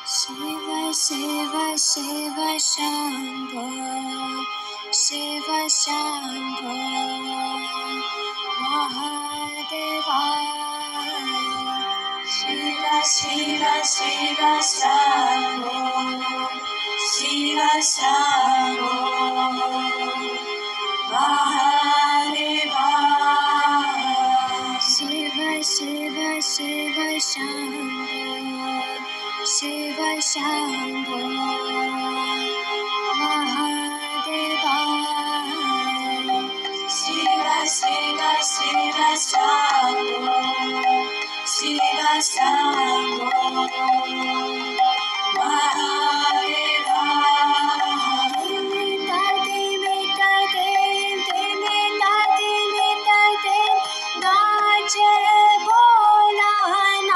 Shiva Shiva Shiva Shambho Shiva Shambho Mahadeva Shiva Shiva Shiva Shambho Shiva Shambho Mahadeva Shiva Shiva Shiva Shambho Shiva Shambho Mahadeva Shiva Shiva Shiva Shambho Shiva Shambho Mahadeva Dimita Dimita Dim Dimita Dimita Dim Nache Bholanath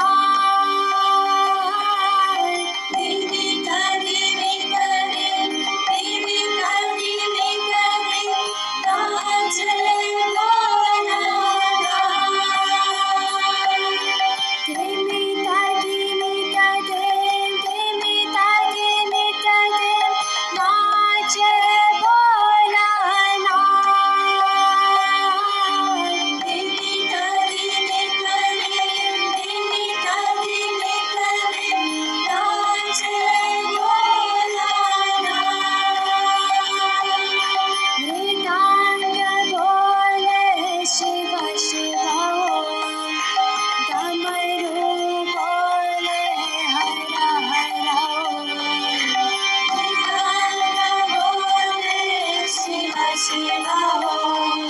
Dimita Dimita Dim Dimita Dimita Dim Nache Bholanath Dimita Dimita Dim Dimita Dimita Dim Nache Bholanath Dimita Dimita Dim Dimita Dimita Dim Nache Bholanath Mridanga bole Shiva Shiva Om Damaru bole Hara Hara Om Mridanga bole Shiva Shiva Om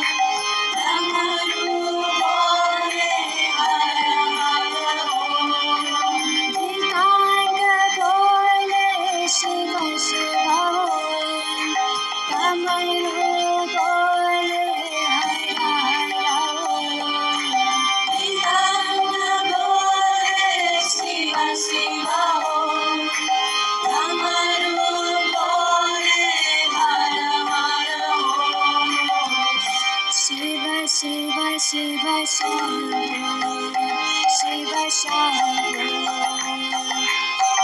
Damaru bole Hara Hara Om Mridanga bole Shiva Shiva Om Damaru bole Hara Hara Om Mridanga bole Shiva Shiva Om Damaru bole Hara Hara Om Shiva Shiva Shiva Shambho Shiva Shambho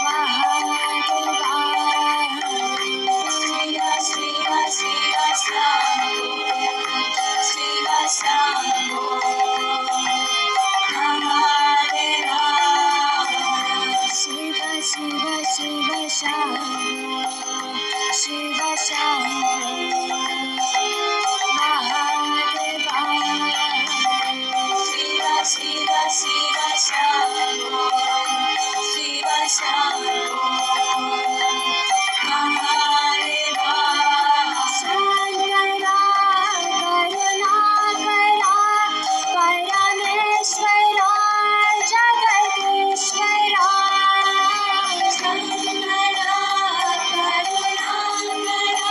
Mahadeva Shiva Shiva Shiva Shambho Shiva Shambho Mahadeva Shiva Shiva Shiva Shambho Shiva Shambho Mahadeva Shiva Shiva Shiva Shambho Shiva Shambho Mahadeva Shankara Karunakara Parameshwara Jagadishwara Shankara Karunakara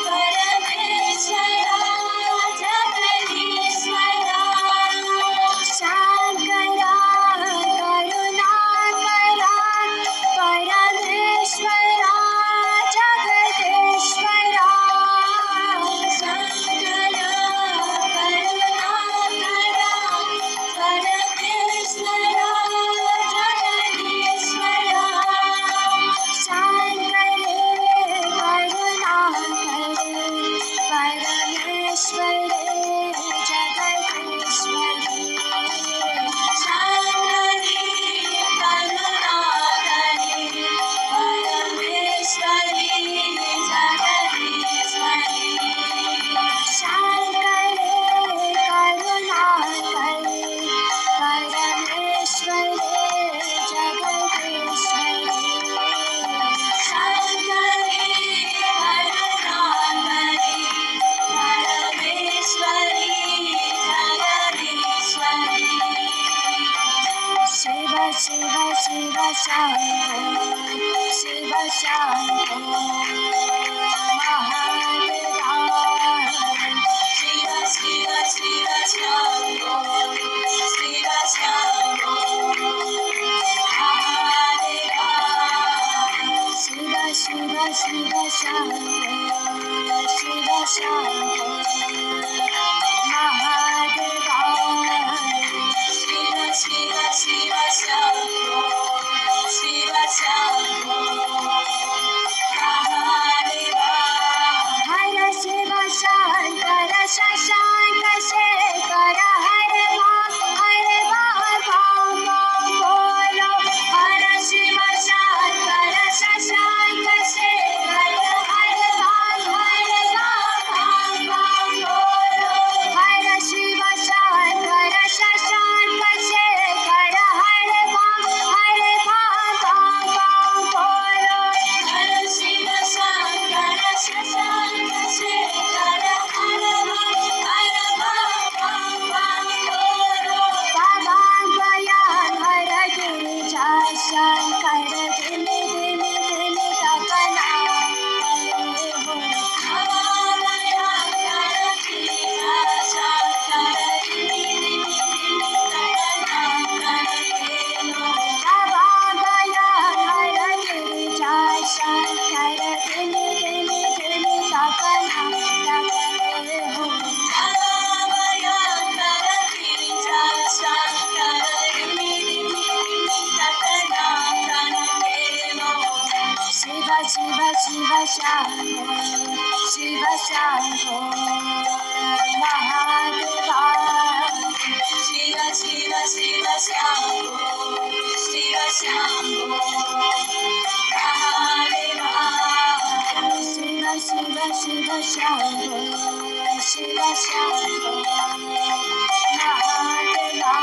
Parameshwara Jagadishwara Shankara Karunakara Parameshwara Jagadishwara Shankara Karunakara Parameshwara Jagadishwara Shankare Karunakare Parameshware Jagadishware Shankare Karunakare Parameshware Jagadishware Shankare Karunakare Parameshware Jagadishware Shankare Karunakare Parameshware Jagadishware Shiva Shiva Shiva Shambho Shiva Shambho Mahadeva Shiva Shiva Shiva Shambho Shiva Shambho Mahadeva Shiva Shiva Shiva Shambho Shiva Shambho Mahadeva Shiva Shiva Shiva Shambho Shiva Shambho Shiva Shambho Mahadeva Shiva Shiva Shiva Shambho Shiva Shambho Mahadeva Shiva Shiva Shiva Shambho Shiva Shambho Mahadeva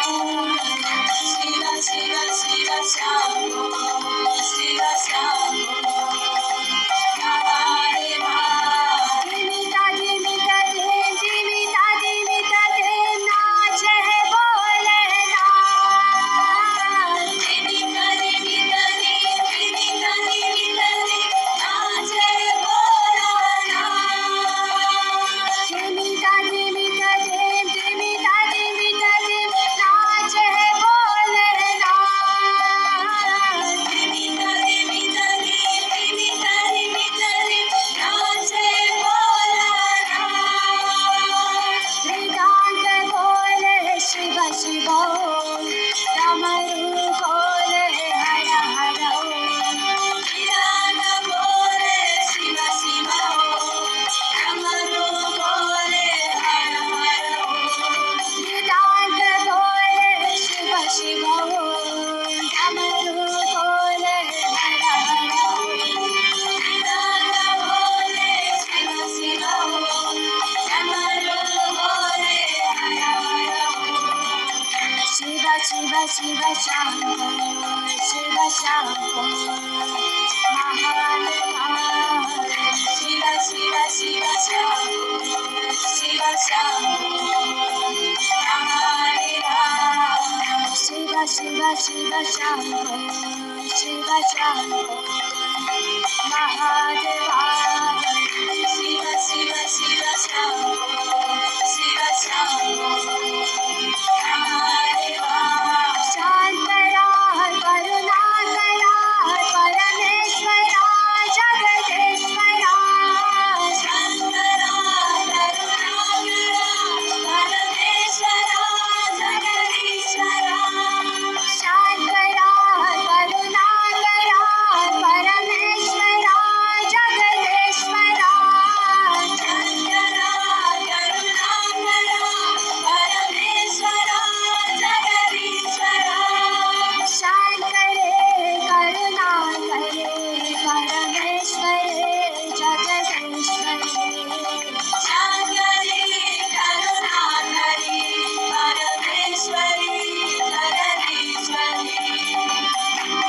Shiva Shiva Shiva Shambho Shiva Shambho Shiva Shiva Shambho Shiva Shambho Mahadeva Shiva Shiva Shiva Shambho Shiva Shambho Mahadeva Shiva Shiva Shiva Shambho Shiva Shambho Mahadeva Shiva Shiva Shiva Shambho Shiva Shambho Shankara Karunakara Parameshwara Jagadeshwara Shankara Karunakara Parameshwara Jagadeshwara Shankara Karunakara Parameshwara Jagadeshwara Shankara Karunakara Parameshwara Shankare Karuna Kare Parameshware Jagadeshware Shankare Karuna Kare Parameshware Jagadeshware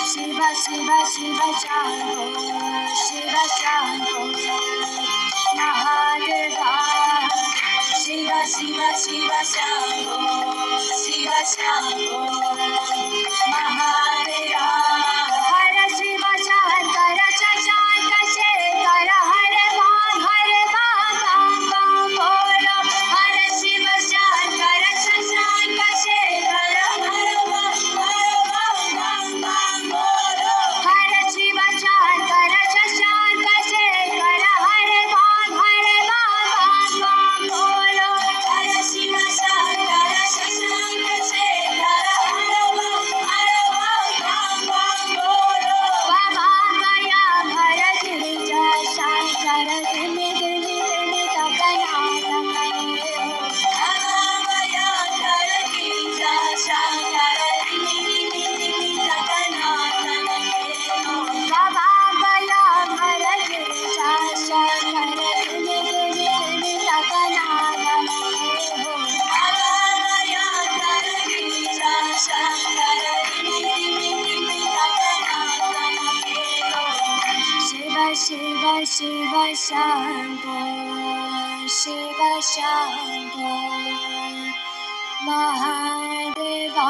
Shiva Shiva Shiva Shambho Shiva Shambho Mahadeva Shiva Shiva Shiva Shambho Shiva Shambho Mahadeva Hara Shiva Shankara Shashanka Shekhara Hare Bam Bam Bam Bolo Hara Shiva Shankara Shashanka Shekhara Hare Bam Bam Bolo Hara Shiva Shankara Shashanka Shekhara Hare Bam Bam Bolo Hara Shiva Shankara Shashanka Shekhara Hare Bam Baba Gaya Bhara Girija Shankara Dimi Dimi Dimi Takana Takane Baba Gaya Bhara Girija Shankara Dimi Dimi Dimi Takana Takane Baba Gaya Bhara Girija Shankara Dimi Dimi Dimi Takana Takane Baba Gaya Bhara Girija Shankara Dimi Dimi Dimi Takana Takane Shiva Shiva Shiva Shambho Shiva Shambho Mahadeva